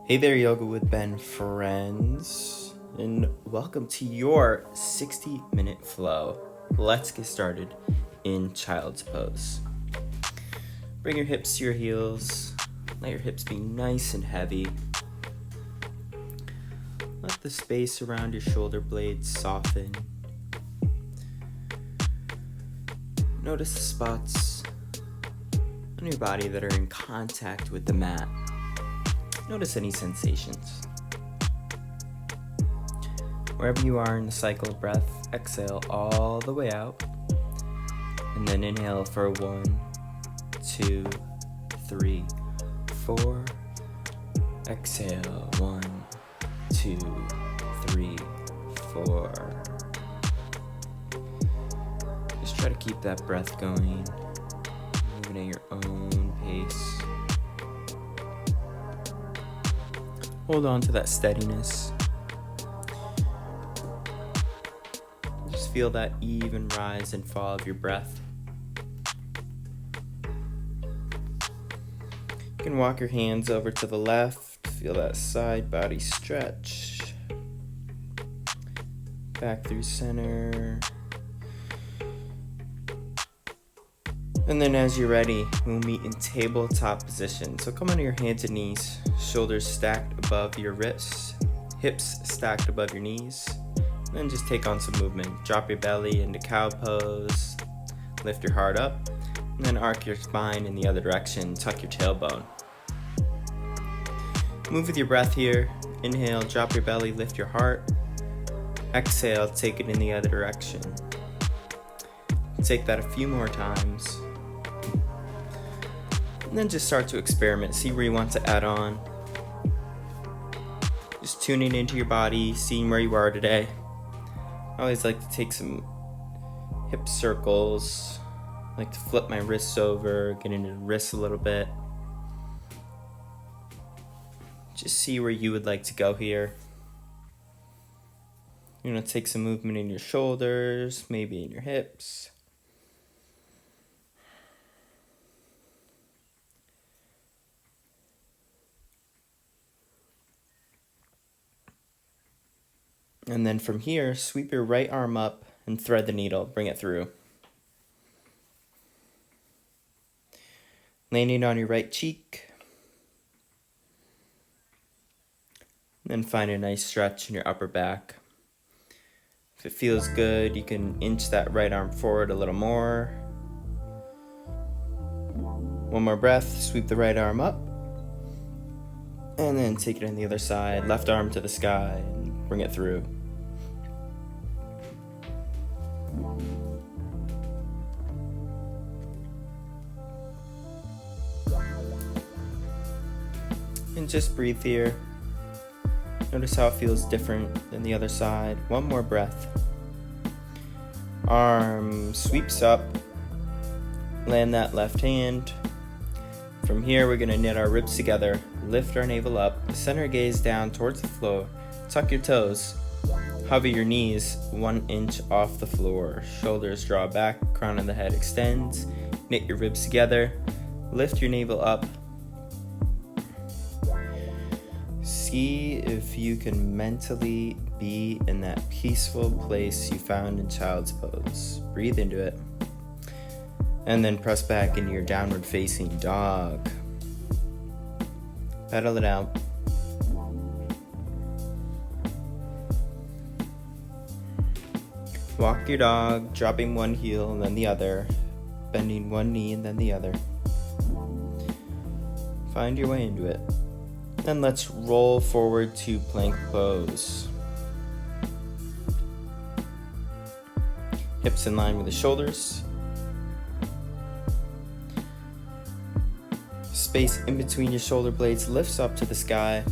Hey there, Yoga with Ben friends, and welcome to your 60-minute flow. Let's get started in child's pose. Bring your hips to your heels. Let your hips be nice and heavy. Let the space around your shoulder blades soften. Notice the spots on your body that are in contact with the mat. Notice any sensations. Wherever you are in the cycle of breath, exhale all the way out. And then inhale for 1, 2, 3, 4. Exhale 1, 2, 3, 4. Just try to keep that breath going, moving at your own pace. Hold on to that steadiness. Just feel that even rise and fall of your breath. You can walk your hands over to the left. Feel that side body stretch. Back through center. And then as you're ready, we'll meet in tabletop position. So come onto your hands and knees, shoulders stacked above your wrists, hips stacked above your knees. And then just take on some movement. Drop your belly into cow pose, lift your heart up, and then arc your spine in the other direction, tuck your tailbone. Move with your breath here. Inhale, drop your belly, lift your heart. Exhale, take it in the other direction. Take that a few more times. And then just start to experiment, see where you want to add on. Just tuning into your body, seeing where you are today. I always like to take some hip circles. I like to flip my wrists over, get into the wrists a little bit. Just see where you would like to go here. You're going to take some movement in your shoulders, maybe in your hips. And then from here, sweep your right arm up and thread the needle. Bring it through. Landing on your right cheek. Then find a nice stretch in your upper back. If it feels good, you can inch that right arm forward a little more. One more breath, sweep the right arm up. And then take it on the other side, left arm to the sky, and bring it through. And just breathe here. Notice how it feels different than the other side. One more breath. Arm sweeps up. Land that left hand. From here, we're going to knit our ribs together. Lift our navel up. Center gaze down towards the floor. Tuck your toes. Hover your knees 1 inch off the floor. Shoulders draw back. Crown of the head extends. Knit your ribs together. Lift your navel up. See if you can mentally be in that peaceful place you found in child's pose. Breathe into it. And then press back into your downward facing dog. Pedal it out. Walk your dog, dropping one heel and then the other, bending one knee and then the other. Find your way into it. Then let's roll forward to plank pose. Hips in line with the shoulders. Space in between your shoulder blades lifts up to the sky.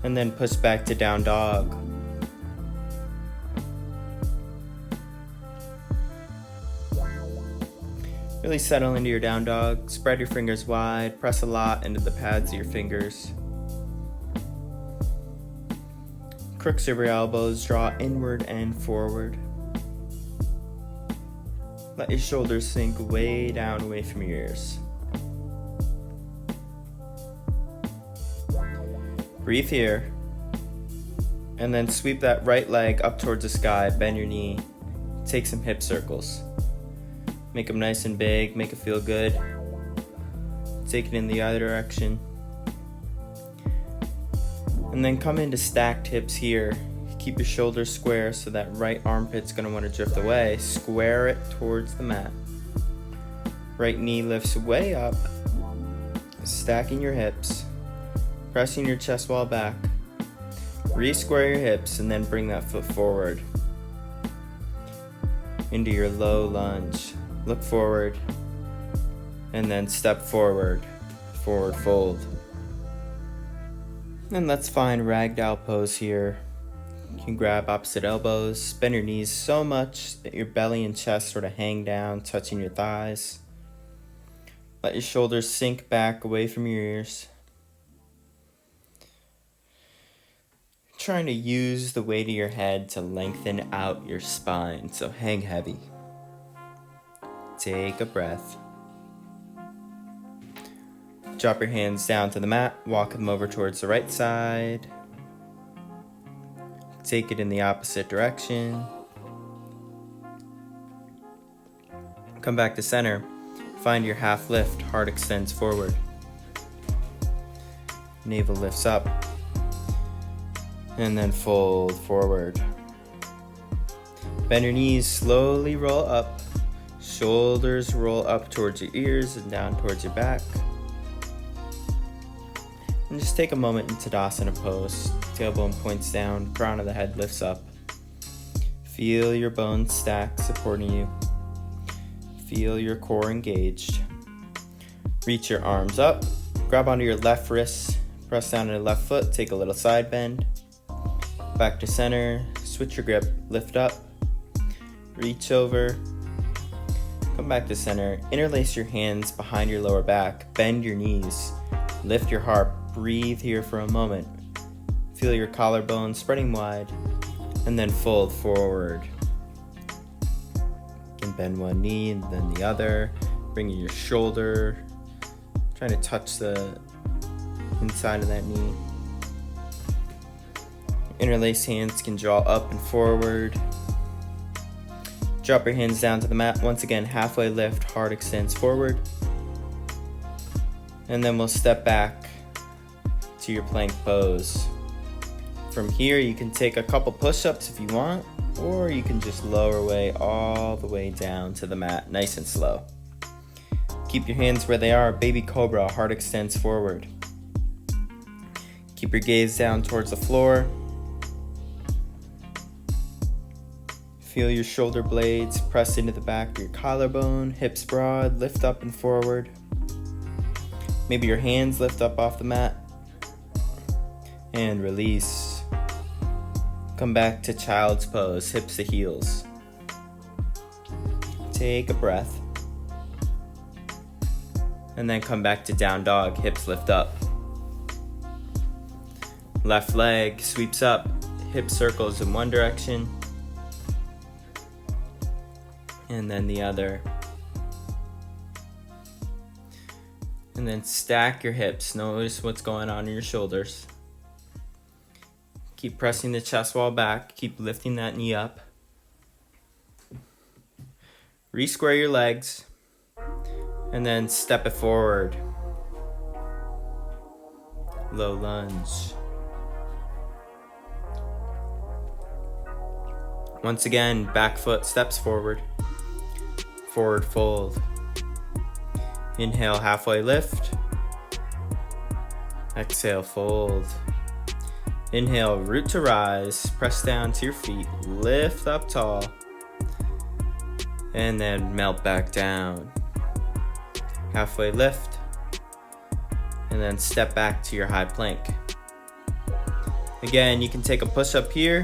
And then push back to down dog. Really settle into your down dog. Spread your fingers wide. Press a lot into the pads of your fingers. Crooks of your elbows draw inward and forward. Let your shoulders sink way down away from your ears. Breathe here. And then sweep that right leg up towards the sky, bend your knee. Take some hip circles. Make them nice and big, make it feel good. Take it in the other direction. And then come into stacked hips here. Keep your shoulders square so that right armpit's gonna wanna drift away. Square it towards the mat. Right knee lifts way up. Stacking your hips. Pressing your chest wall back. Re-square your hips and then bring that foot forward. Into your low lunge. Look forward. And then step forward. Forward fold. And let's find ragdoll pose here. You can grab opposite elbows, bend your knees so much that your belly and chest sort of hang down, touching your thighs. Let your shoulders sink back away from your ears. Trying to use the weight of your head to lengthen out your spine, so hang heavy. Take a breath. Drop your hands down to the mat, walk them over towards the right side. Take it in the opposite direction. Come back to center. Find your half lift, heart extends forward. Navel lifts up. And then fold forward. Bend your knees, slowly roll up. Shoulders roll up towards your ears and down towards your back. And just take a moment in Tadasana pose. Tailbone points down, crown of the head lifts up. Feel your bones stack supporting you. Feel your core engaged. Reach your arms up. Grab onto your left wrist. Press down on your left foot. Take a little side bend. Back to center. Switch your grip. Lift up. Reach over. Come back to center. Interlace your hands behind your lower back. Bend your knees. Lift your heart. Breathe here for a moment. Feel your collarbone spreading wide. And then fold forward. You can bend one knee and then the other. Bringing your shoulder. Trying to touch the inside of that knee. Interlace hands can draw up and forward. Drop your hands down to the mat. Once again, halfway lift, heart extends forward. And then we'll step back to your plank pose. From here, you can take a couple push-ups if you want, or you can just lower away all the way down to the mat, nice and slow. Keep your hands where they are, baby cobra, heart extends forward. Keep your gaze down towards the floor. Feel your shoulder blades press into the back of your collarbone, hips broad, lift up and forward. Maybe your hands lift up off the mat. And release. Come back to child's pose, hips to heels. Take a breath. And then come back to down dog, hips lift up. Left leg sweeps up, hip circles in one direction. And then the other. And then stack your hips. Notice what's going on in your shoulders. Keep pressing the chest wall back. Keep lifting that knee up. Re-square your legs. And then step it forward. Low lunge. Once again, back foot steps forward. Forward fold. Inhale, halfway lift. Exhale, fold. Inhale, root to rise. Press down to your feet. Lift up tall. And then melt back down. Halfway lift. And then step back to your high plank. Again, you can take a push up here.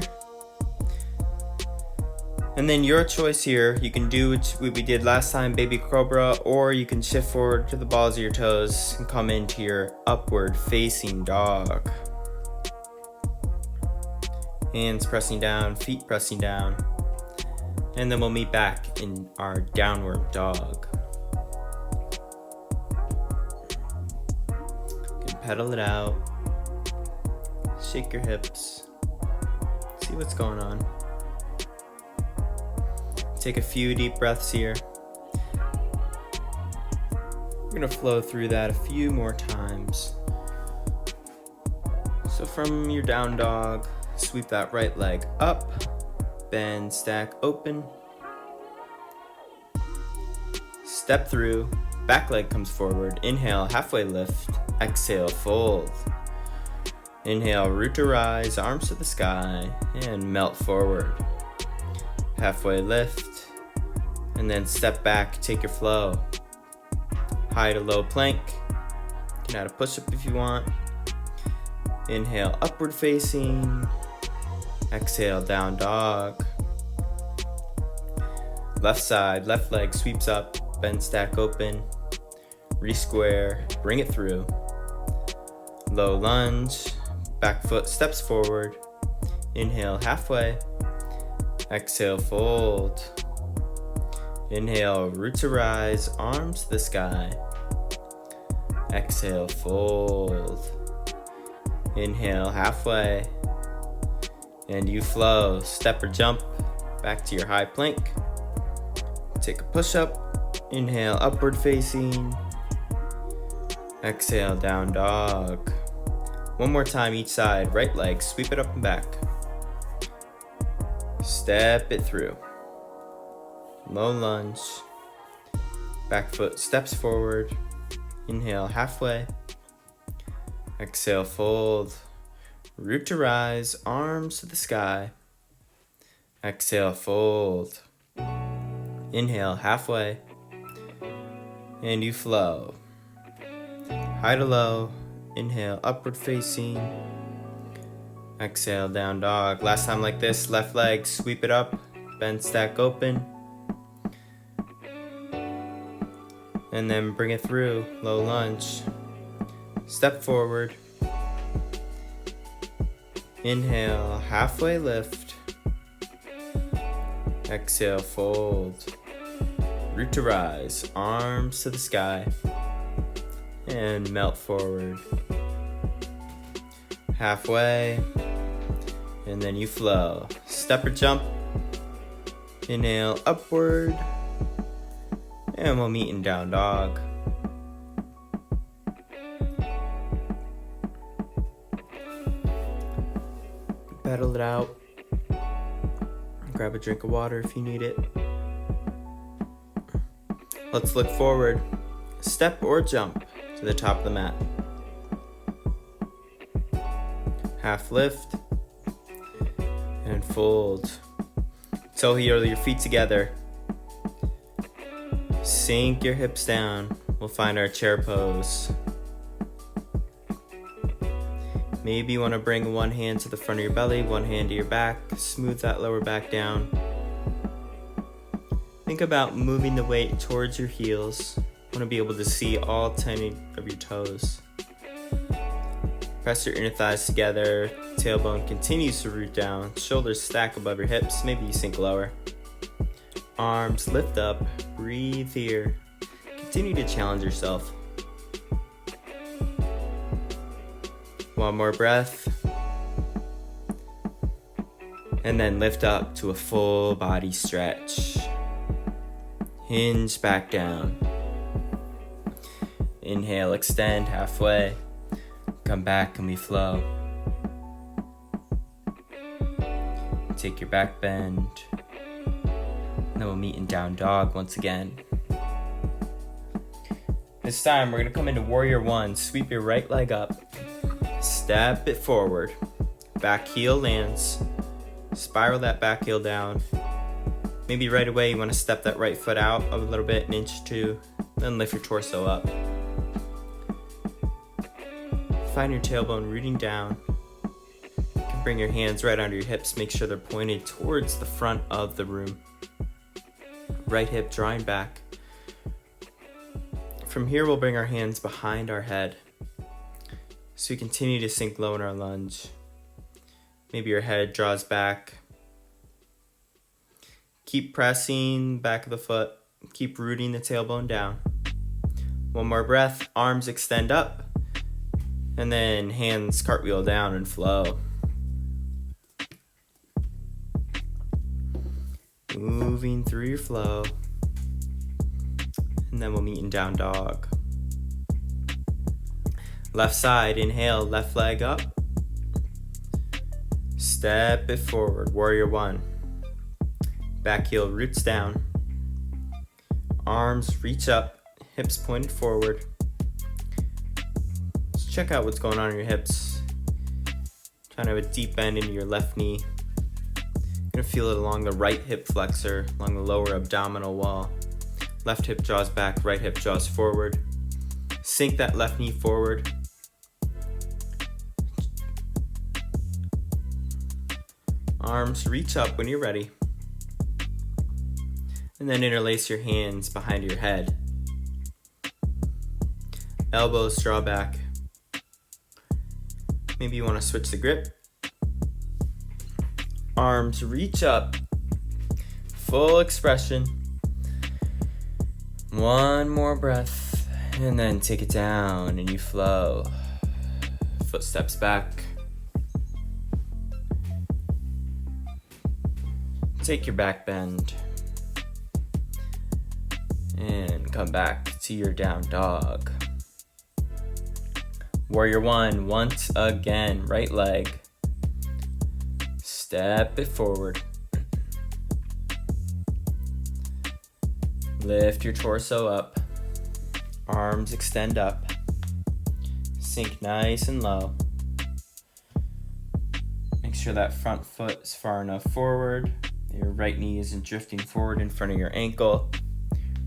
And then your choice here, you can do what we did last time, baby cobra, or you can shift forward to the balls of your toes and come into your upward facing dog. Hands pressing down, feet pressing down. And then we'll meet back in our downward dog. You can pedal it out. Shake your hips. See what's going on. Take a few deep breaths here. We're gonna flow through that a few more times. So from your down dog, sweep that right leg up, bend, stack, open. Step through, back leg comes forward. Inhale, halfway lift. Exhale, fold. Inhale, root to rise, arms to the sky, and melt forward. Halfway lift, and then step back, take your flow. High to low plank. You can add a push-up if you want. Inhale, upward facing. Exhale, down dog. Left side, left leg sweeps up, bend, stack, open. Re-square, bring it through. Low lunge, back foot steps forward. Inhale, halfway. Exhale, fold. Inhale, root to rise, arms to the sky. Exhale, fold. Inhale, halfway. And you flow. Step or jump back to your high plank. Take a push-up. Inhale, upward facing. Exhale, down dog. One more time each side. Right leg, sweep it up and back. Step it through. Low lunge. Back foot steps forward. Inhale, halfway. Exhale, fold. Root to rise, arms to the sky. Exhale, fold. Inhale, halfway. And you flow. High to low. Inhale, upward facing. Exhale, down dog. Last time like this, left leg, sweep it up. Bend, stack, open. And then bring it through, low lunge. Step forward. Inhale, halfway lift. Exhale, fold. Root to rise, arms to the sky. And melt forward. Halfway. And then you flow. Step or jump. Inhale, upward. And we'll meet in down dog. Pedal it out. Grab a drink of water if you need it. Let's look forward. Step or jump to the top of the mat. Half lift. And fold. Toe heel your feet together. Sink your hips down. We'll find our chair pose. Maybe you want to bring one hand to the front of your belly, one hand to your back. Smooth that lower back down. Think about moving the weight towards your heels. You want to be able to see all 10 of your toes. Press your inner thighs together. Tailbone continues to root down. Shoulders stack above your hips. Maybe you sink lower. Arms lift up. Breathe here. Continue to challenge yourself. One more breath. And then lift up to a full body stretch. Hinge back down. Inhale, extend halfway. Come back and we flow. Take your back bend. Then we'll meet in down dog once again. This time we're gonna come into warrior one. Sweep your right leg up. Step it forward. Back heel lands. Spiral that back heel down. Maybe right away you want to step that right foot out a little bit, an inch or two. Then lift your torso up. Find your tailbone rooting down. You can bring your hands right under your hips. Make sure they're pointed towards the front of the room. Right hip drawing back. From here we'll bring our hands behind our head. So we continue to sink low in our lunge. Maybe your head draws back. Keep pressing back of the foot. Keep rooting the tailbone down. One more breath. Arms extend up. And then hands cartwheel down and flow. Moving through your flow. And then we'll meet in down dog. Left side, inhale, left leg up. Step it forward, warrior one. Back heel roots down. Arms reach up, hips pointed forward. Let's check out what's going on in your hips. Trying to have a deep bend into your left knee. You're gonna feel it along the right hip flexor, along the lower abdominal wall. Left hip draws back, right hip draws forward. Sink that left knee forward. Arms reach up when you're ready. And then interlace your hands behind your head. Elbows draw back. Maybe you want to switch the grip. Arms reach up. Full expression. One more breath. And then take it down and you flow. Footsteps back. Take your back bend. And come back to your down dog. Warrior one, once again, right leg. Step it forward. Lift your torso up. Arms extend up. Sink nice and low. Make sure that front foot is far enough forward. Your right knee isn't drifting forward in front of your ankle.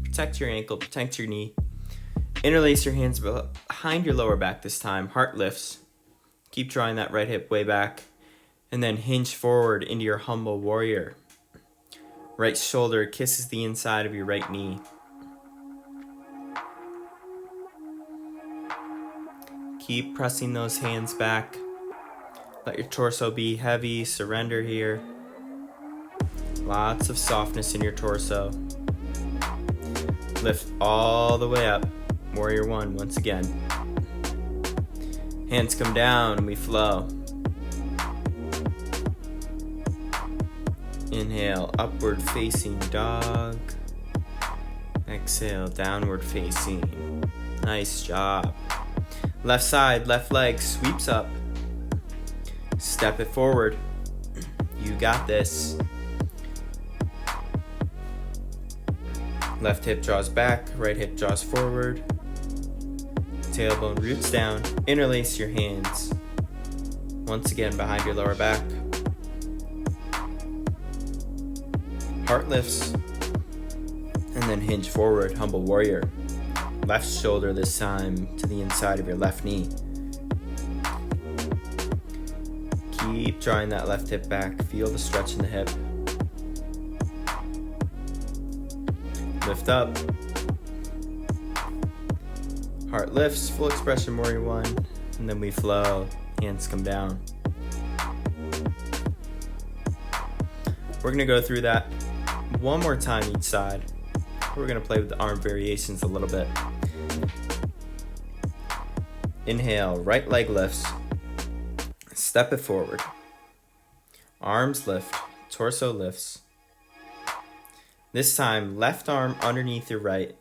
Protect your ankle, protect your knee. Interlace your hands behind your lower back this time. Heart lifts. Keep drawing that right hip way back. And then hinge forward into your humble warrior. Right shoulder kisses the inside of your right knee. Keep pressing those hands back. Let your torso be heavy. Surrender here. Lots of softness in your torso. Lift all the way up. Warrior one, once again. Hands come down and we flow. Inhale, upward facing dog. Exhale, downward facing. Nice job. Left side, left leg sweeps up. Step it forward. You got this. Left hip draws back, right hip draws forward. Tailbone roots down. Interlace your hands. Once again behind your lower back. Heart lifts. And then hinge forward, humble warrior. Left shoulder this time to the inside of your left knee. Keep drawing that left hip back. Feel the stretch in the hip. Lift up. Heart lifts, full expression, warrior one. And then we flow. Hands come down. We're gonna go through that one more time each side. We're gonna play with the arm variations a little bit. Inhale, right leg lifts. Step it forward. Arms lift, torso lifts. This time, left arm underneath your right.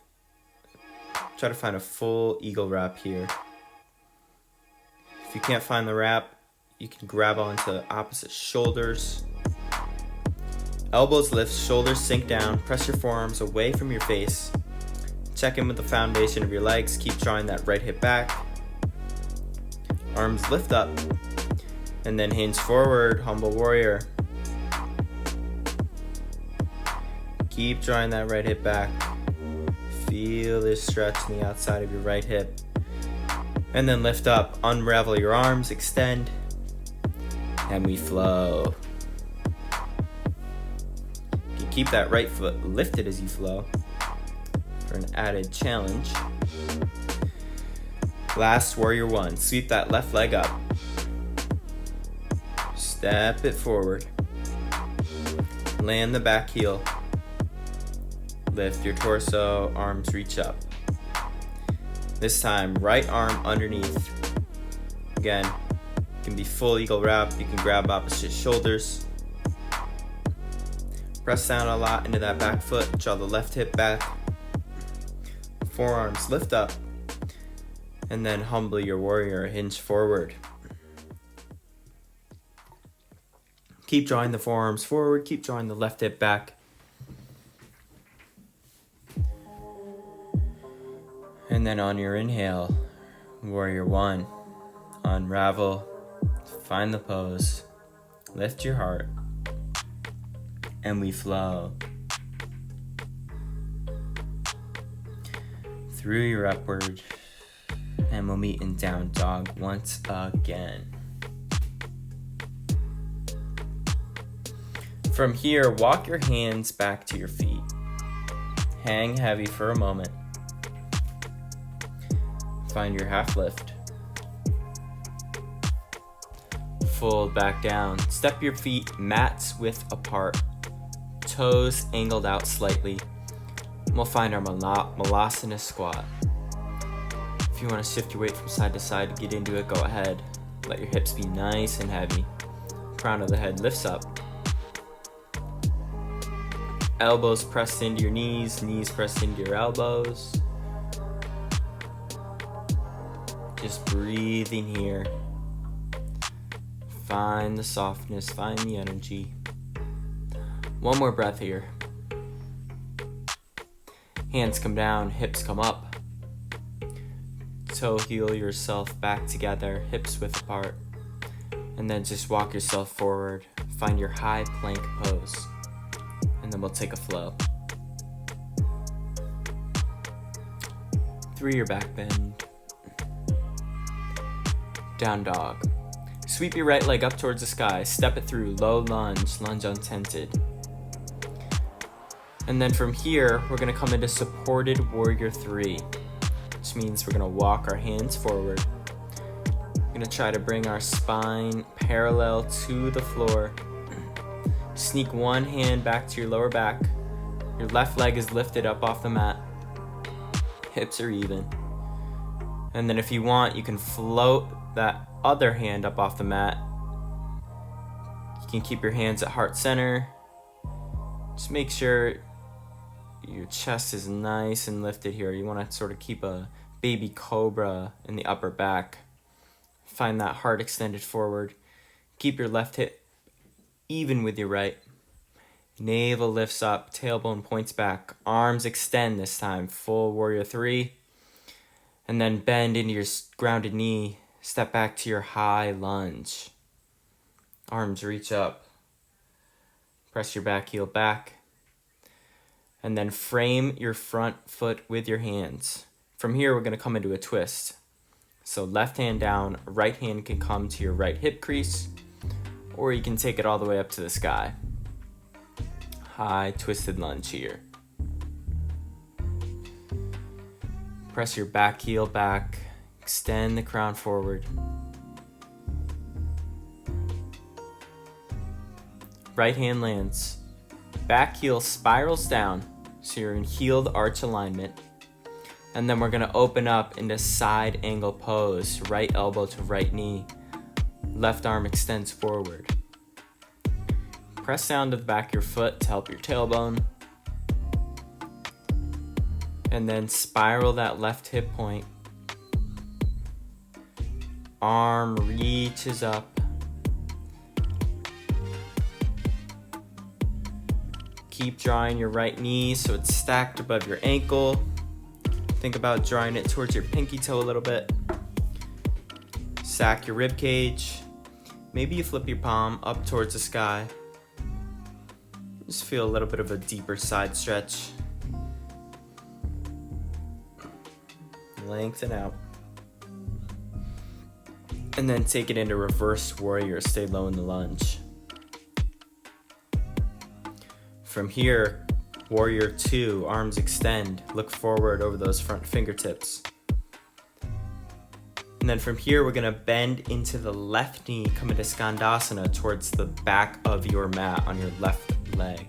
Try to find a full eagle wrap here. If you can't find the wrap, you can grab onto opposite shoulders. Elbows lift, shoulders sink down. Press your forearms away from your face. Check in with the foundation of your legs. Keep drawing that right hip back. Arms lift up. And then hinge forward, humble warrior. Keep drawing that right hip back. Feel this stretch in the outside of your right hip. And then lift up, unravel your arms, extend, and we flow. You can keep that right foot lifted as you flow for an added challenge. Last warrior one, sweep that left leg up. Step it forward. Land the back heel. Lift your torso, arms reach up. This time, right arm underneath. Again, it can be full eagle wrap. You can grab opposite shoulders. Press down a lot into that back foot. Draw the left hip back. Forearms lift up. And then humbly your warrior hinge forward. Keep drawing the forearms forward. Keep drawing the left hip back. And then on your inhale, warrior one. Unravel. Find the pose. Lift your heart. And we flow. Through your upward. And we'll meet in down dog once again. From here, walk your hands back to your feet. Hang heavy for a moment. Find your half lift. Fold back down. Step your feet mats width apart. Toes angled out slightly. We'll find our Malasana squat. If you want to shift your weight from side to side to get into it, go ahead. Let your hips be nice and heavy. Crown of the head lifts up. Elbows pressed into your knees, knees pressed into your elbows. Just breathing here. Find the softness, find the energy. One more breath here. Hands come down, hips come up. Toe heel yourself back together, hips width apart. And then just walk yourself forward. Find your high plank pose. And then we'll take a flow. Through your back bend. Down dog. Sweep your right leg up towards the sky. Step it through. Low lunge. Lunge untented. And then from here, we're going to come into supported warrior 3. Which means we're going to walk our hands forward. We're going to try to bring our spine parallel to the floor. Sneak one hand back to your lower back. Your left leg is lifted up off the mat. Hips are even. And then if you want, you can float that other hand up off the mat. You can keep your hands at heart center. Just make sure your chest is nice and lifted here. You want to sort of keep a baby cobra in the upper back. Find that heart extended forward. Keep your left hip even with your right. Navel lifts up, tailbone points back, arms extend this time, full warrior 3. And then bend into your grounded knee, step back to your high lunge. Arms reach up. Press your back heel back. And then frame your front foot with your hands. From here, we're going to come into a twist. So left hand down, right hand can come to your right hip crease, or you can take it all the way up to the sky. High twisted lunge here. Press your back heel back, extend the crown forward. Right hand lands. Back heel spirals down, so you're in heeled arch alignment. And then we're gonna open up into side angle pose, right elbow to right knee. Left arm extends forward. Press down to the back of your foot to help your tailbone. And then spiral that left hip point. Arm reaches up. Keep drawing your right knee so it's stacked above your ankle. Think about drawing it towards your pinky toe a little bit. Sack your rib cage. Maybe you flip your palm up towards the sky. Just feel a little bit of a deeper side stretch. Lengthen out. And then take it into reverse warrior. Stay low in the lunge. From here, warrior 2, arms extend. Look forward over those front fingertips. And then from here, we're gonna bend into the left knee, come into Skandasana towards the back of your mat on your left leg.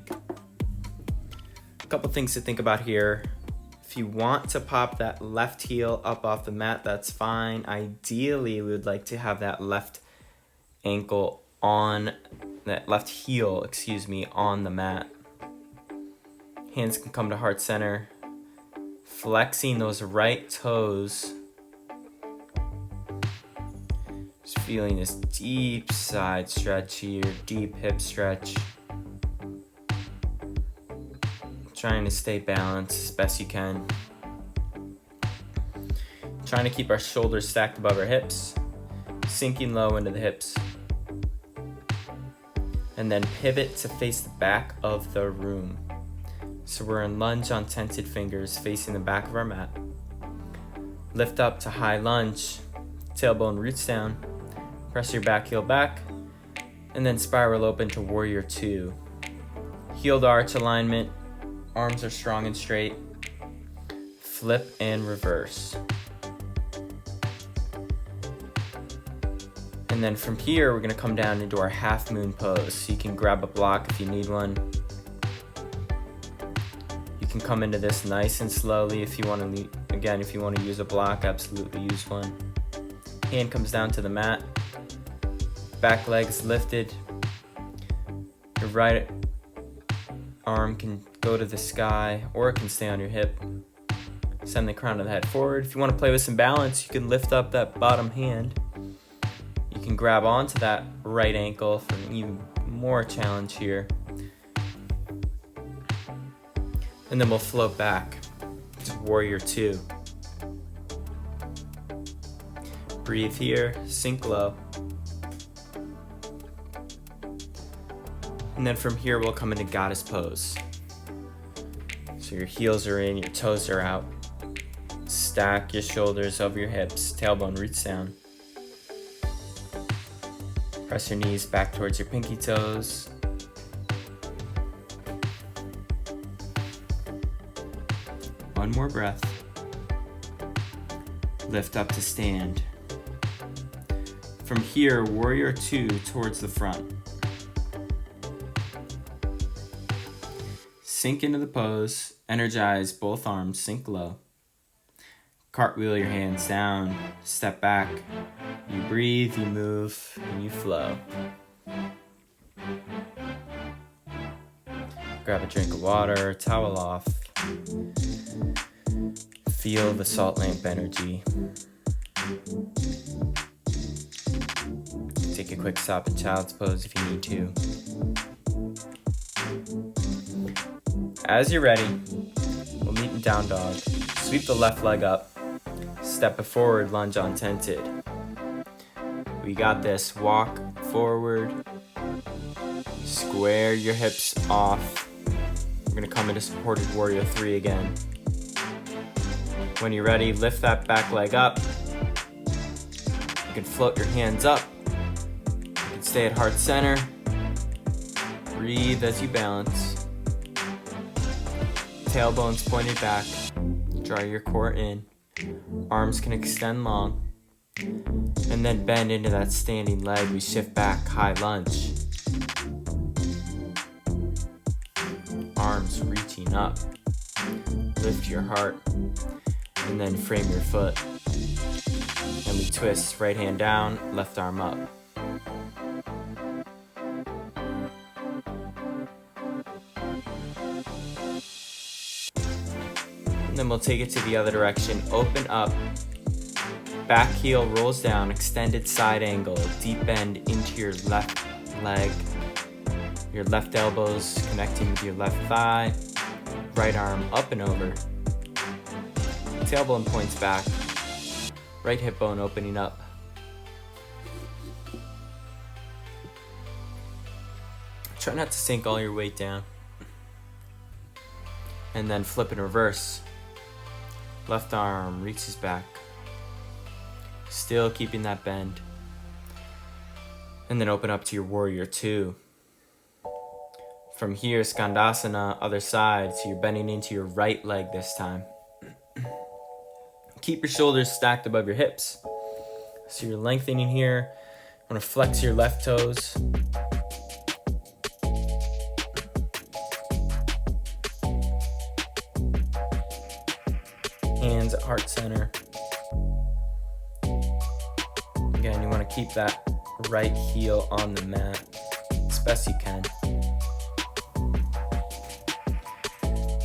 A couple things to think about here. If you want to pop that left heel up off the mat, that's fine. Ideally, we would like to have that left ankle on, that left heel, excuse me, on the mat. Hands can come to heart center. Flexing those right toes. Just feeling this deep side stretch here, deep hip stretch. Trying to stay balanced as best you can. Trying to keep our shoulders stacked above our hips, sinking low into the hips. And then pivot to face the back of the room. So we're in lunge on tented fingers facing the back of our mat. Lift up to high lunge, tailbone roots down, press your back heel back, and then spiral open to warrior two. Heel to arch alignment, arms are strong and straight. Flip and reverse. And then from here, we're gonna come down into our half moon pose. So you can grab a block if you need one. You can come into this nice and slowly if you wanna, again, if you wanna use a block, absolutely use one. Hand comes down to the mat. Back leg's lifted. Your right arm can go to the sky or it can stay on your hip. Send the crown of the head forward. If you want to play with some balance, you can lift up that bottom hand. You can grab onto that right ankle for even more challenge here. And then we'll float back to warrior two. Breathe here, sink low. And then from here, we'll come into goddess pose. So your heels are in, your toes are out. Stack your shoulders over your hips, tailbone roots down. Press your knees back towards your pinky toes. One more breath. Lift up to stand. From here, warrior two towards the front. Sink into the pose, energize both arms, sink low. Cartwheel your hands down, step back. You breathe, you move, and you flow. Grab a drink of water, towel off. Feel the salt lamp energy. Take a quick stop in child's pose if you need to. As you're ready, we'll meet in down dog. Sweep the left leg up. Step it forward, lunge on tented. We got this. Walk forward. Square your hips off. We're gonna come into supported warrior three again. When you're ready, lift that back leg up. You can float your hands up. You can stay at heart center. Breathe as you balance. Tailbones pointed back. Draw your core in. Arms can extend long. And then bend into that standing leg. We shift back, high lunge. Arms reaching up. Lift your heart. And then frame your foot. And we twist, right hand down, left arm up. And then we'll take it to the other direction. Open up. Back heel rolls down, extended side angle, deep bend into your left leg. Your left elbows connecting with your left thigh. Right arm up and over. Tailbone points back. Right hip bone opening up. Try not to sink all your weight down. And then flip in reverse. Left arm reaches back. Still keeping that bend. And then open up to your warrior two. From here, Skandasana, other side. So you're bending into your right leg this time. Keep your shoulders stacked above your hips. So you're lengthening here. You want to flex your left toes. keep that right heel on the mat as best you can.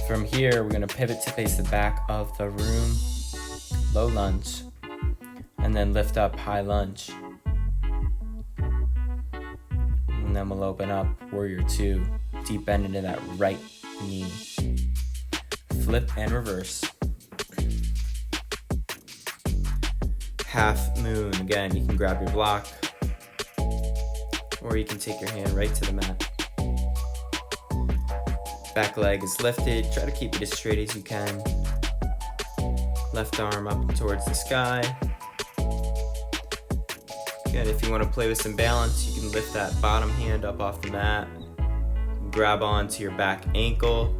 From here, we're gonna pivot to face the back of the room, low lunge, and then lift up, high lunge. And then we'll open up, warrior two, deep bend into that right knee. Flip and reverse. Half moon, again, you can grab your block, or you can take your hand right to the mat. Back leg is lifted, try to keep it as straight as you can. Left arm up towards the sky. Again, if you want to play with some balance, you can lift that bottom hand up off the mat, grab onto your back ankle,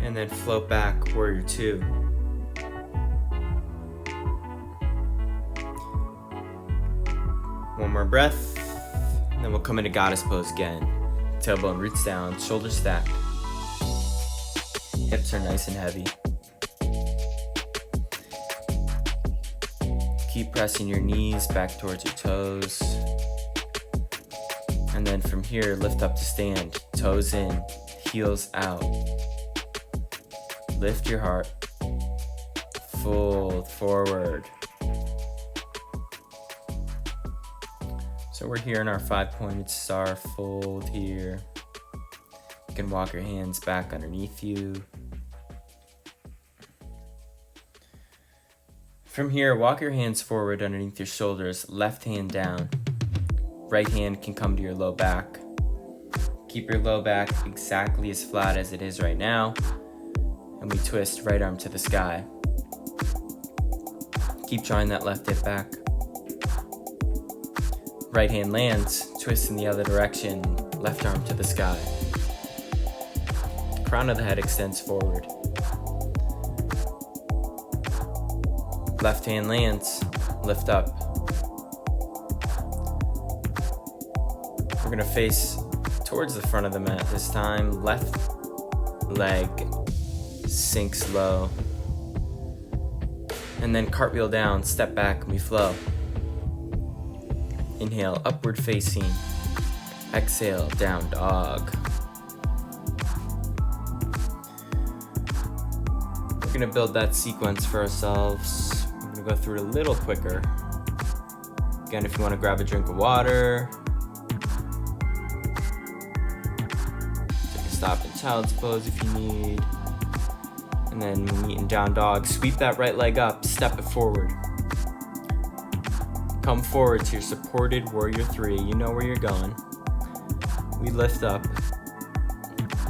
and then float back, warrior two. One more breath, and then we'll come into goddess pose again. Tailbone roots down, shoulders stacked. Hips are nice and heavy. Keep pressing your knees back towards your toes. And then from here, lift up to stand. Toes in, heels out. Lift your heart. Fold forward. So we're here in our 5-pointed star fold here. You can walk your hands back underneath you. From here, walk your hands forward underneath your shoulders, left hand down. Right hand can come to your low back. Keep your low back exactly as flat as it is right now. And we twist right arm to the sky. Keep drawing that left hip back. Right hand lands, twist in the other direction, left arm to the sky. Crown of the head extends forward. Left hand lands, lift up. We're gonna face towards the front of the mat this time. Left leg sinks low. And then cartwheel down, step back, and we flow. Inhale, upward facing. Exhale, down dog. We're gonna build that sequence for ourselves. I'm gonna go through it a little quicker. Again, if you wanna grab a drink of water, take a stop in child's pose if you need. And then meet in down dog. Sweep that right leg up, step it forward. Come forward to your supported warrior three. You know where you're going. We lift up.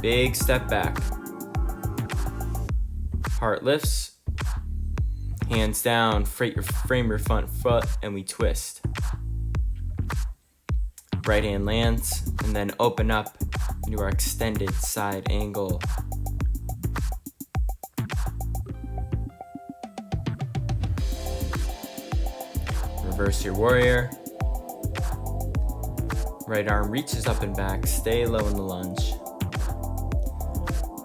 Big step back. Heart lifts. Hands down, frame your front foot, and we twist. Right hand lands, and then open up into our extended side angle. Reverse your warrior. Right arm reaches up and back, stay low in the lunge.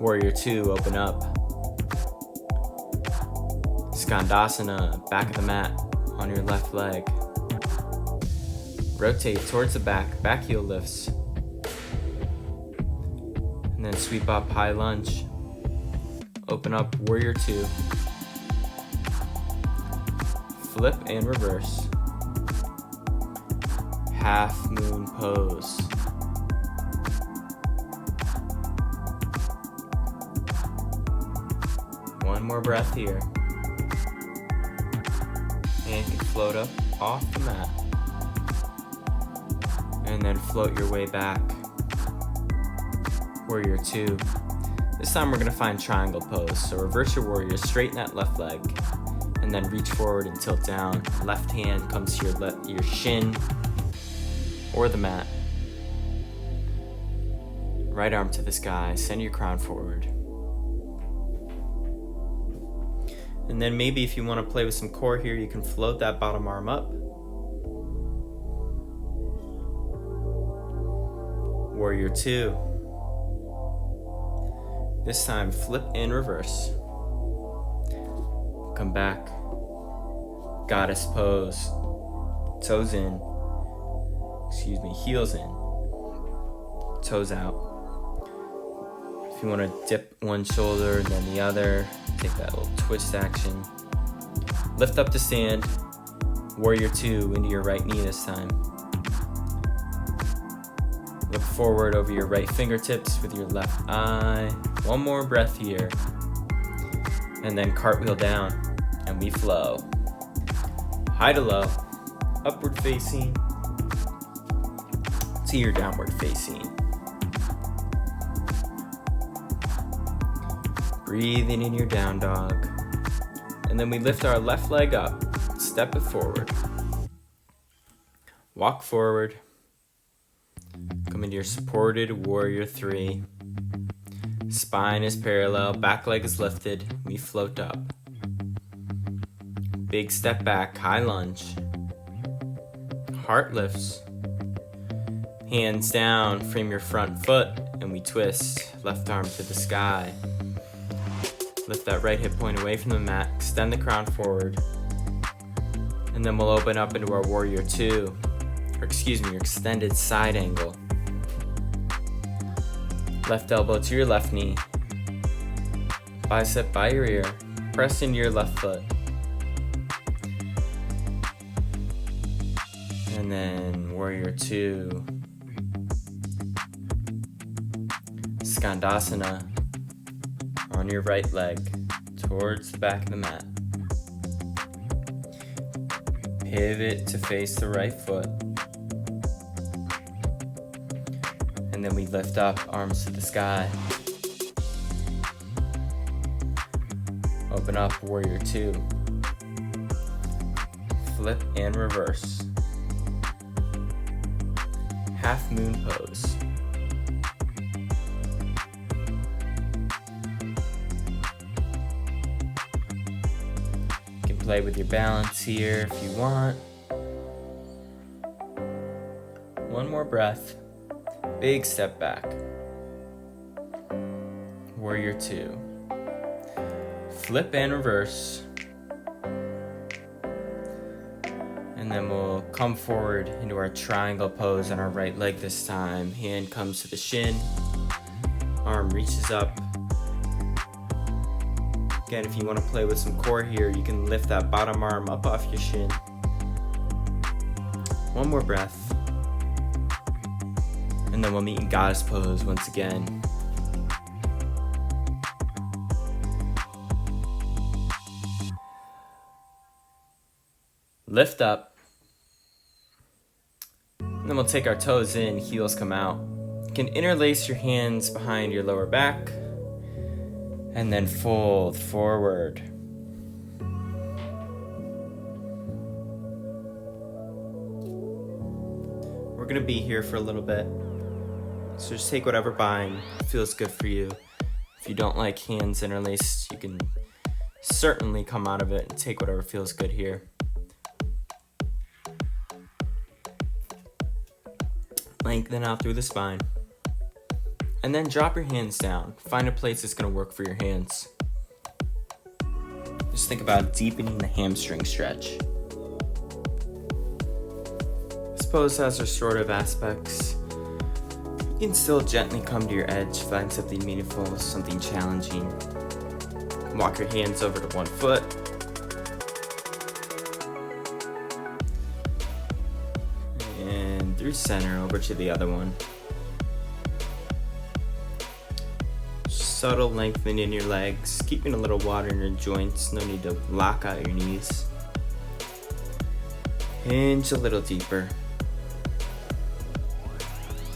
Warrior two, open up. Skandasana, back of the mat on your left leg. Rotate towards the back heel lifts. And then sweep up, high lunge. Open up, warrior two. Flip and reverse. Half moon pose. One more breath here. And you can float up off the mat. And then float your way back. Warrior two. This time we're gonna find triangle pose. So reverse your warrior, straighten that left leg. And then reach forward and tilt down. Left hand comes to your shin or the mat. Right arm to the sky, send your crown forward. And then maybe if you want to play with some core here, you can float that bottom arm up. Warrior two. This time flip and reverse. Come back, goddess pose. Toes in. Heels in. Toes out. If you want to dip one shoulder and then the other, take that little twist action. Lift up to stand. Warrior 2 into your right knee this time. Look forward over your right fingertips with your left eye. One more breath here. And then cartwheel down and we flow. High to low, upward facing to your downward facing. Breathing in your down dog. And then we lift our left leg up, step it forward. Walk forward. Come into your supported warrior 3. Spine is parallel, back leg is lifted. We float up. Big step back, high lunge. Heart lifts. Hands down, frame your front foot, and we twist. Left arm to the sky. Lift that right hip point away from the mat, extend the crown forward. And then we'll open up into our warrior 2. Your extended side angle. Left elbow to your left knee. Bicep by your ear. Press into your left foot. And then warrior 2. Skandasana on your right leg towards the back of the mat. Pivot to face the right foot. And then we lift up, arms to the sky. Open up, warrior 2. Flip and reverse. Half moon pose. You can play with your balance here if you want. One more breath. Big step back. Warrior 2. Flip and reverse. And then we'll come forward into our triangle pose on our right leg this time. Hand comes to the shin. Arm reaches up. Again, if you want to play with some core here, you can lift that bottom arm up off your shin. One more breath. And then we'll meet in goddess pose once again. Lift up. And then we'll take our toes in, heels come out. You can interlace your hands behind your lower back. And then fold forward. We're gonna be here for a little bit. So just take whatever bind feels good for you. If you don't like hands interlaced, you can certainly come out of it and take whatever feels good here. Lengthen out through the spine. And then drop your hands down. Find a place that's gonna work for your hands. Just think about deepening the hamstring stretch. This pose has restorative aspects. You can still gently come to your edge, find something meaningful, something challenging. Walk your hands over to one foot. And through center over to the other one. Subtle lengthening in your legs, keeping a little water in your joints, no need to lock out your knees. Hinge a little deeper.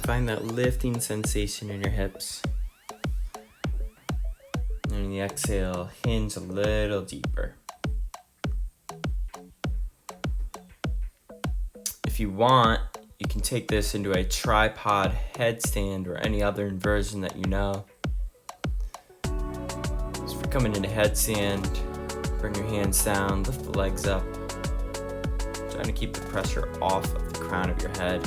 Find that lifting sensation in your hips. And in the exhale, hinge a little deeper. If you want, you can take this into a tripod headstand or any other inversion that you know. So for coming into headstand, bring your hands down, lift the legs up. Trying to keep the pressure off of the crown of your head.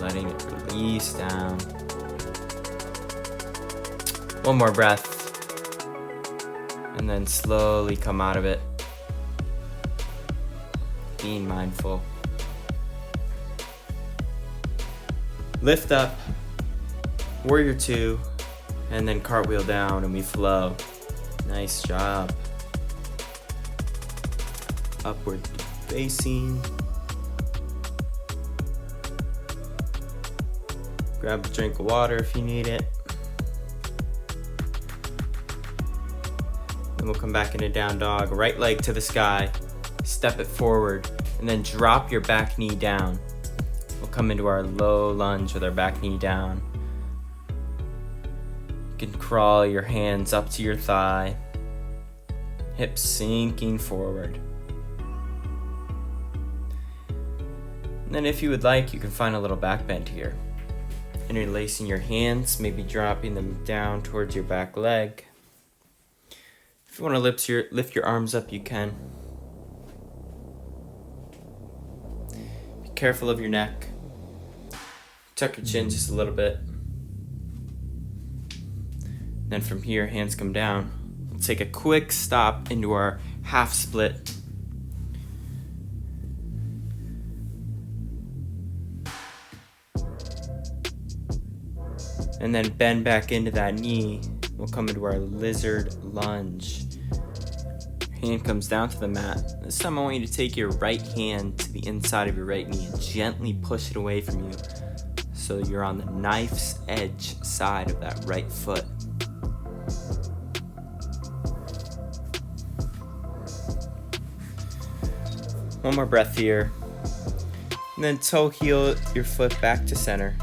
Letting it release down. One more breath. And then slowly come out of it. Being mindful. Lift up, warrior two, and then cartwheel down and we flow. Nice job. Upward facing. Grab a drink of water if you need it. Then we'll come back into down dog. Right leg to the sky. Step it forward and then drop your back knee down. We'll come into our low lunge with our back knee down. You can crawl your hands up to your thigh. Hips sinking forward. And then if you would like, you can find a little back bend here. Interlacing your hands, maybe dropping them down towards your back leg. If you want to lift your arms up, you can. Be careful of your neck. Tuck your chin just a little bit. Then from here, hands come down. We'll take a quick stop into our half split. And then bend back into that knee. We'll come into our lizard lunge. Hand comes down to the mat. This time I want you to take your right hand to the inside of your right knee and gently push it away from you so you're on the knife's edge side of that right foot. One more breath here. And then toe heel your foot back to center.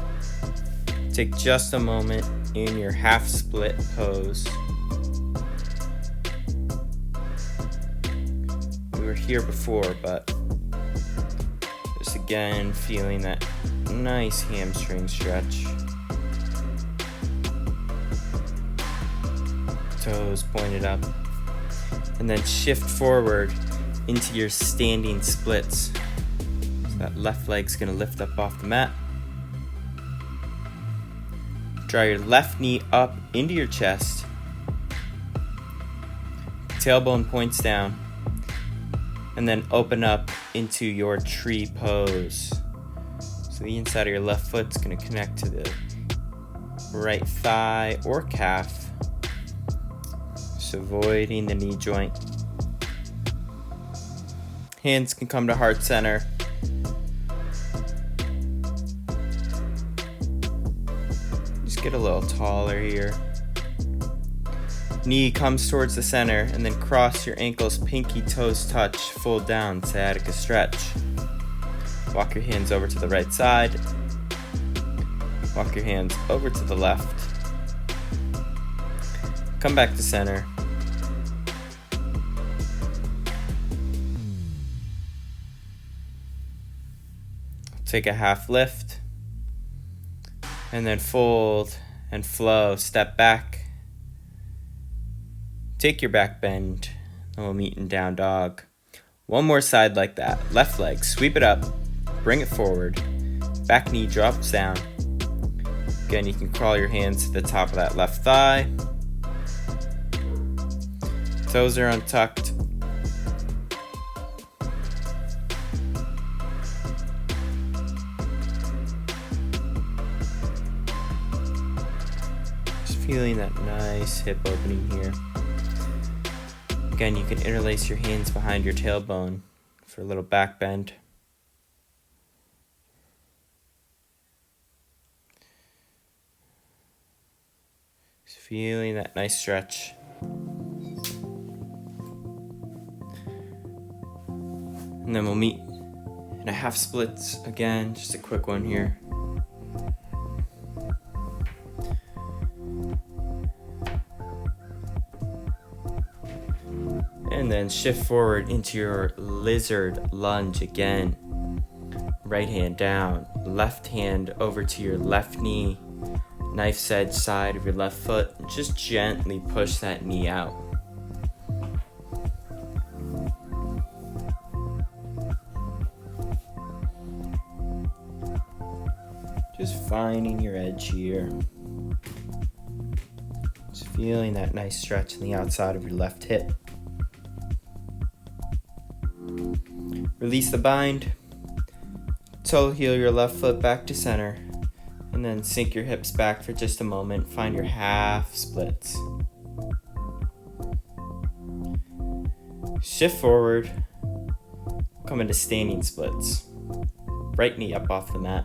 Take just a moment in your half split pose. We were here before, but just again feeling that nice hamstring stretch. Toes pointed up. And then shift forward into your standing splits. So that left leg's gonna lift up off the mat. Draw your left knee up into your chest. Tailbone points down. And then open up into your tree pose. So the inside of your left foot's going to connect to the right thigh or calf. Just avoiding the knee joint. Hands can come to heart center. Get a little taller here. Knee comes towards the center and then cross your ankles, pinky toes touch, fold down, sciatica stretch. Walk your hands over to the right side. Walk your hands over to the left. Come back to center. Take a half lift. And then fold and flow, step back. Take your back bend, and we'll meet in down dog. One more side like that. Left leg, sweep it up, bring it forward. Back knee drops down. Again, you can crawl your hands to the top of that left thigh. Toes are untucked. Feeling that nice hip opening here. Again, you can interlace your hands behind your tailbone for a little back bend. Just feeling that nice stretch. And then we'll meet in a half splits again, just a quick one here. And then shift forward into your lizard lunge again. Right hand down, left hand over to your left knee, knife's edge side of your left foot. Just gently push that knee out. Just finding your edge here. Just Feeling that nice stretch in the outside of your left hip. Release the bind. Toe heel your left foot back to center. And then sink your hips back for just a moment. Find your half splits. Shift forward. Come into standing splits. Right knee up off the mat.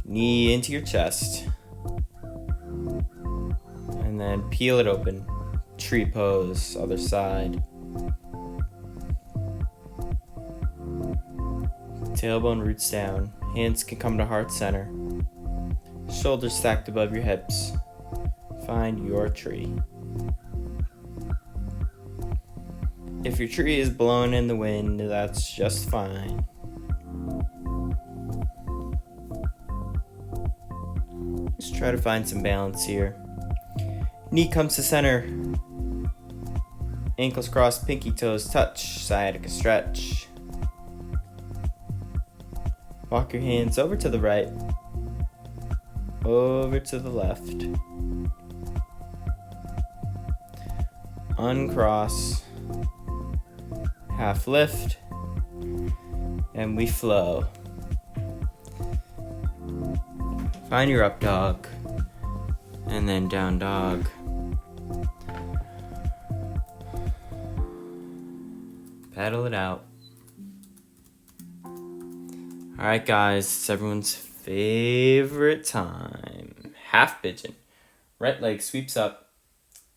Knee into your chest. And then peel it open. Tree pose, other side. Tailbone roots down. Hands can come to heart center. Shoulders stacked above your hips. Find your tree. If your tree is blowing in the wind, that's just fine. Just try to find some balance here. Knee comes to center. Ankles crossed, pinky toes touch, sciatica stretch. Walk your hands over to the right, over to the left. Uncross, half lift, and we flow. Find your up dog, and then down dog. Paddle it out. Alright guys, it's everyone's favorite time. Half pigeon. Right leg sweeps up.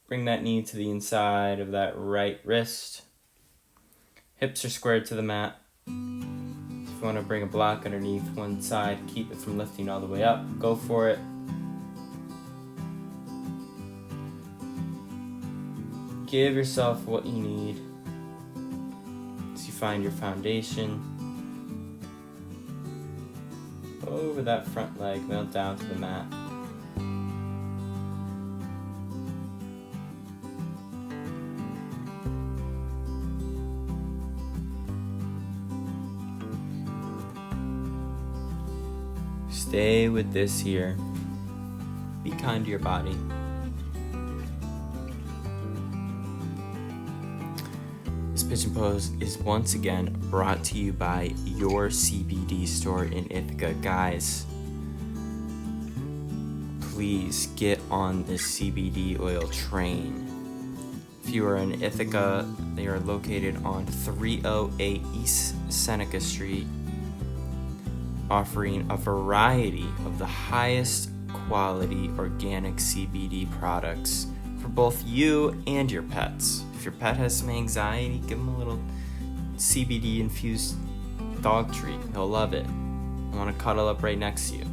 Bring that knee to the inside of that right wrist. Hips are squared to the mat. If you want to bring a block underneath one side, keep it from lifting all the way up, go for it. Give yourself what you need as you find your foundation. Over that front leg, melt down to the mat. Stay with this here. Be kind to your body. This pigeon pose is once again brought to you by your CBD store in Ithaca. Guys, please get on this CBD oil train. If you are in Ithaca, they are located on 308 East Seneca Street, offering a variety of the highest quality organic CBD products for both you and your pets. If your pet has some anxiety, give him a little CBD infused dog treat. He'll love it. I want to cuddle up right next to you.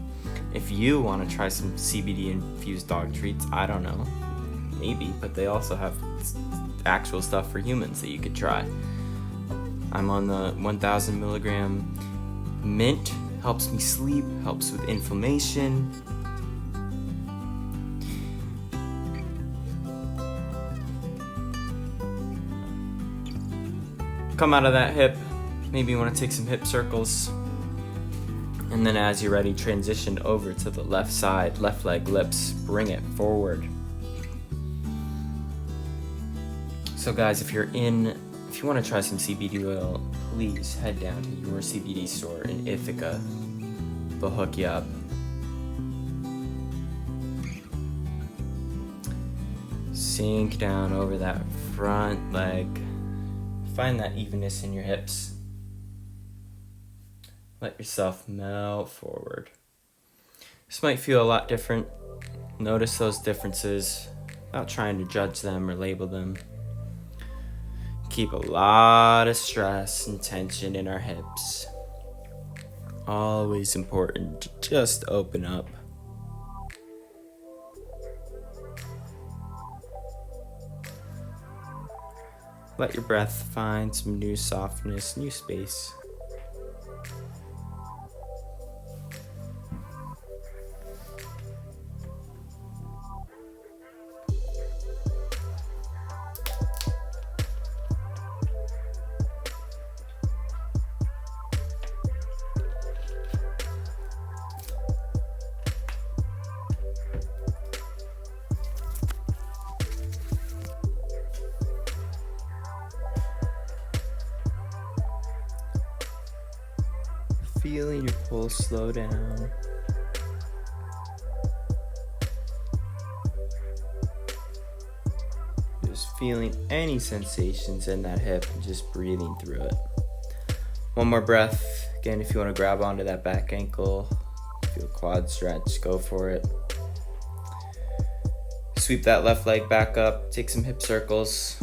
If you want to try some CBD infused dog treats, I don't know, maybe, but they also have actual stuff for humans that you could try. I'm on the 1000 milligram mint. Helps me sleep, helps with inflammation. Come out of that hip. Maybe you want to take some hip circles. And then as you're ready, transition over to the left side, left leg lifts, bring it forward. So guys, if you want to try some CBD oil, please head down to your CBD store in Ithaca. They'll hook you up. Sink down over that front leg. Find that evenness in your hips. Let yourself melt forward. This might feel a lot different. Notice those differences without trying to judge them or label them. Keep a lot of stress and tension in our hips. Always important to just open up. Let your breath find some new softness, new space. feeling your pulse slow down. Just feeling any sensations in that hip and just breathing through it. One more breath. Again, if you want to grab onto that back ankle, feel quad stretch, go for it. Sweep that left leg back up, take some hip circles.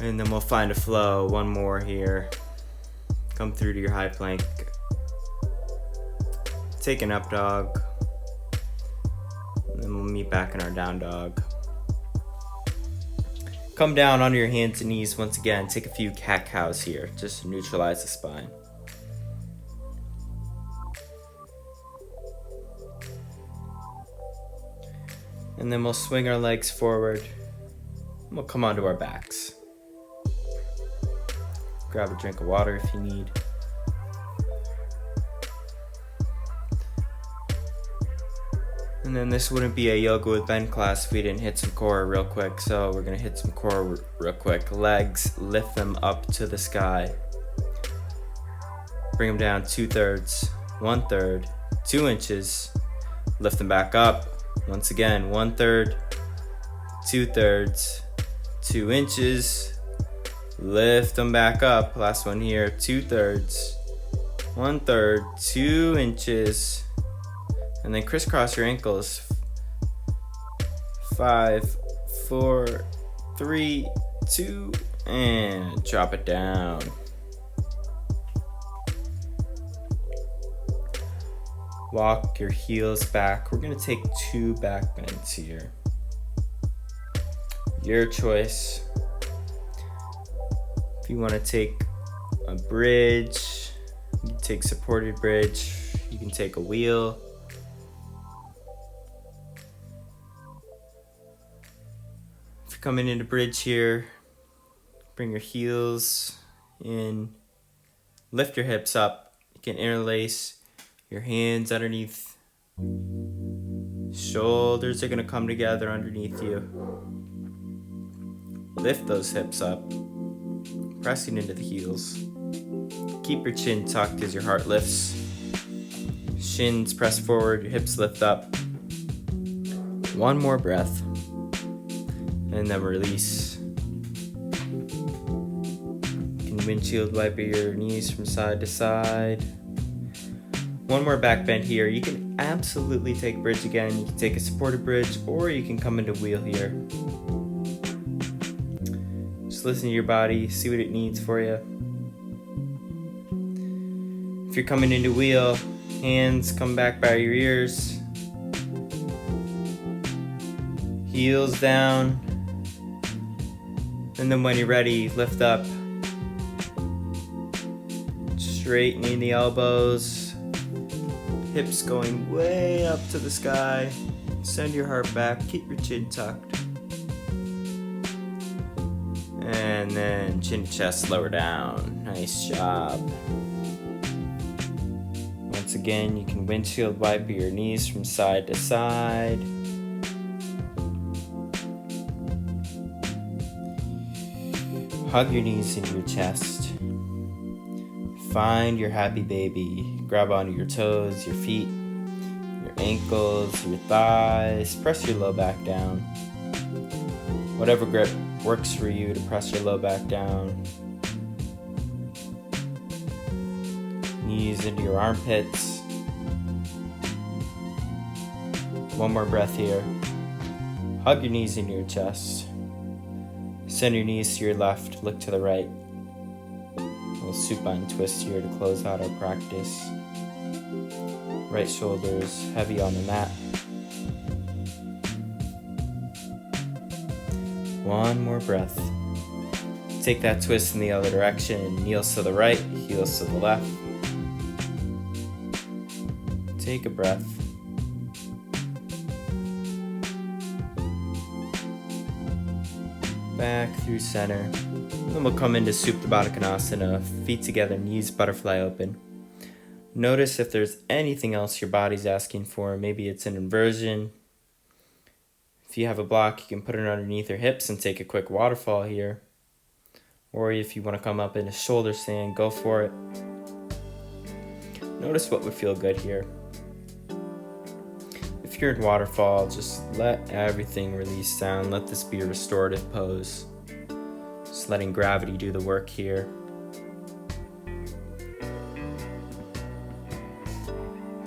And then we'll find a flow, one more here. Come through to your high plank. Take an up dog. And then we'll meet back in our down dog. Come down onto your hands and knees once again. Take a few cat-cows here, just to neutralize the spine. And then we'll swing our legs forward. And we'll come onto our backs. Grab a drink of water if you need. And then this wouldn't be a yoga with Ben class if we didn't hit some core real quick. So we're gonna hit some core real quick. Legs, lift them up to the sky. Bring them down 2/3, 1/3, 2 inches. Lift them back up. Once again, 1/3, 2/3, 2 inches. Lift them back up. Last one here, 2/3, 1/3, 2 inches. And then crisscross your ankles. 5, 4, 3, 2, and drop it down. Walk your heels back. We're gonna take 2 back bends here. Your choice. If you wanna take a bridge, you can take supported bridge, you can take a wheel. If you're coming into bridge here, bring your heels in, lift your hips up. You can interlace your hands underneath. Shoulders are gonna come together underneath you. Lift those hips up, pressing into the heels. Keep your chin tucked as your heart lifts. Shins press forward, your hips lift up. One more breath. And then release. You can windshield wipe your knees from side to side. One more back bend here. You can absolutely take bridge again. You can take a supported bridge, or you can come into wheel here. Just listen to your body, see what it needs for you. If you're coming into wheel, hands come back by your ears. Heels down. And then when you're ready, lift up. Straightening the elbows. Hips going way up to the sky. Send your heart back. Keep your chin tucked. And then chin to chest, lower down. Nice job. Once again, you can windshield wipe your knees from side to side. Hug your knees into your chest. Find your happy baby. Grab onto your toes, your feet, your ankles, your thighs. Press your low back down. Whatever grip works for you to press your low back down. Knees into your armpits. One more breath here. Hug your knees into your chest. Send your knees to your left, look to the right. We'll supine twist here to close out our practice. Right shoulders heavy on the mat. One more breath. Take that twist in the other direction. Kneels to the right, heels to the left. Take a breath. Back through center. Then we'll come into Supta Baddha Konasana, feet together, knees butterfly open. Notice if there's anything else your body's asking for. Maybe it's an inversion. If you have a block, you can put it underneath your hips and take a quick waterfall here. Or if you want to come up in a shoulder stand, go for it. Notice what would feel good here. If you're in waterfall, just let everything release down. Let this be a restorative pose. Just letting gravity do the work here.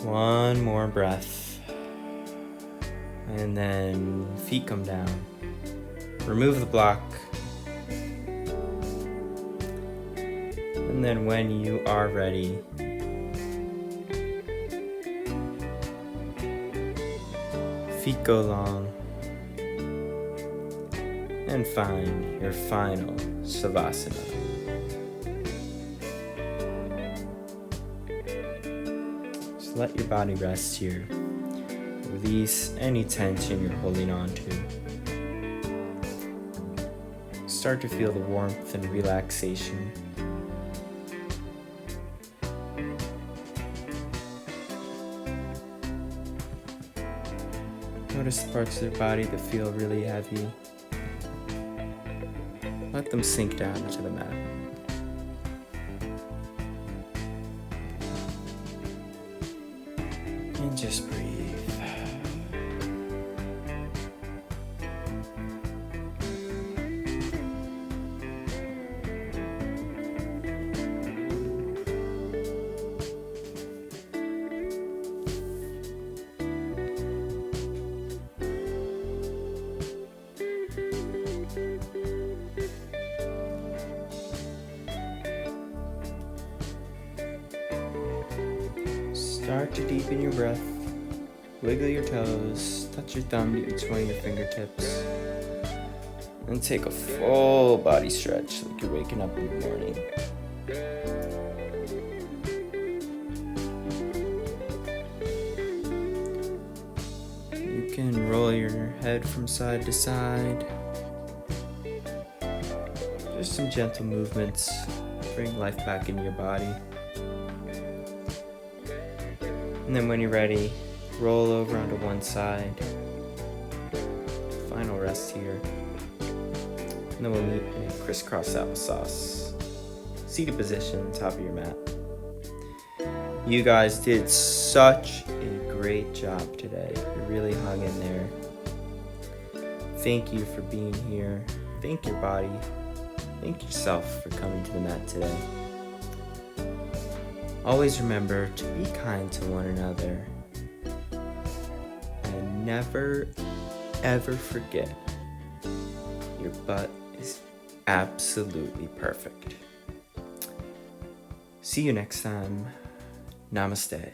One more breath. And then feet come down. Remove the block. And then when you are ready, feet go long. And find your final Savasana. Just let your body rest here. Release any tension you're holding on to. Start to feel the warmth and relaxation. Notice the parts of your body that feel really heavy. Let them sink down into the mat. And just breathe. Start to deepen your breath. Wiggle your toes. Touch your thumb to each one of your fingertips. And take a full body stretch like you're waking up in the morning. You can roll your head from side to side. Just some gentle movements. Bring life back into your body. And then when you're ready, roll over onto one side. Final rest here. And then we'll meet in crisscross applesauce. Seated position, top of your mat. You guys did such a great job today. You really hung in there. Thank you for being here. Thank your body. Thank yourself for coming to the mat today. Always remember to be kind to one another. And never, ever forget your butt is absolutely perfect. See you next time. Namaste.